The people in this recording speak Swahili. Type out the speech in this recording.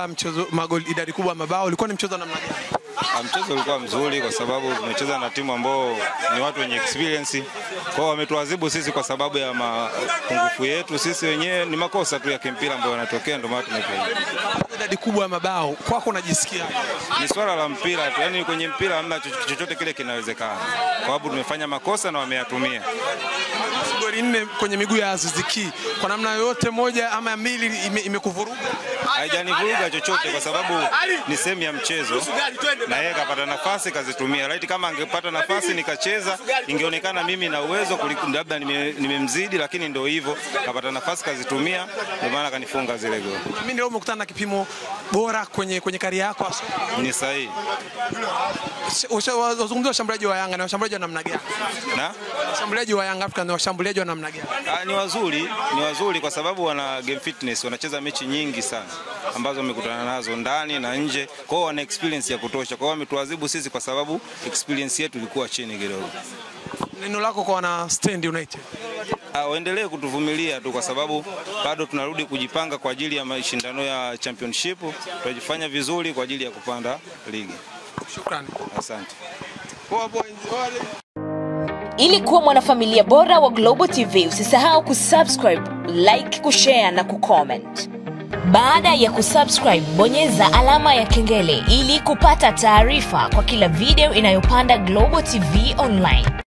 Mchezo magoli idadi kubwa mabao ulikuwa ni mchezo namna gani? Mchezo ulikuwa mzuri kwa sababu tumecheza na timu ambao ni watu wenye experience. Kwa wametuadhibu sisi kwa sababu ya mapungufu yetu. Sisi wenyewe ni makosa tu ya kimpira ambayo yanatokea, ndio maana tumepiga. Idadi kubwa ya mabao kwako unajisikia? Ni swala la mpira tu. Yaani kwenye mpira hamna chochote kile kinawezekana. Kwa sababu tumefanya makosa na wameyatumia. Goli 4 kwenye miguu ya Aziz Ki. Kwa namna yote moja ama mbili imekuvuruga? Haijanivuruga chochote kwa sababu ni sehemu ya mchezo. Na yeye kapata nafasi kazitumia. Laiti kama angepata nafasi nikacheza, ingeonekana mimi na uwezo kuliko labda nimemzidi, lakini ndio hivyo. Kapata nafasi kazitumia, ndio maana kanifunga zile goli. Mimi ndio umekutana na kipimo bora kwenye kariera yako. Ni sahihi. Wazungumzia washambuliaji wa Yanga na washambuliaji wa namna gani? Na washambuliaji wa Yanga Afrika na washambuliaji wa namna gani? Ni wazuri kwa sababu wana game fitness, wanacheza mechi nyingi sana ambazo wamekutana nazo ndani na nje. Kwa hiyo wana experience ya kutosha. Kwa hiyo wametuadhibu sisi kwa sababu experience yetu ilikuwa chini kidogo. Neno lako kwa wana Stand United? Waendelee kutuvumilia tu kwa sababu bado tunarudi kujipanga kwa ajili ya mashindano ya championship. Tutajifanya vizuri kwa ajili ya kupanda ligi. Shukrani. Asante. Ili kuwa mwanafamilia bora wa Global TV, usisahau kusubscribe, like, kushare na kucomment. Baada ya kusubscribe, bonyeza alama ya kengele ili kupata taarifa kwa kila video inayopanda Global TV Online.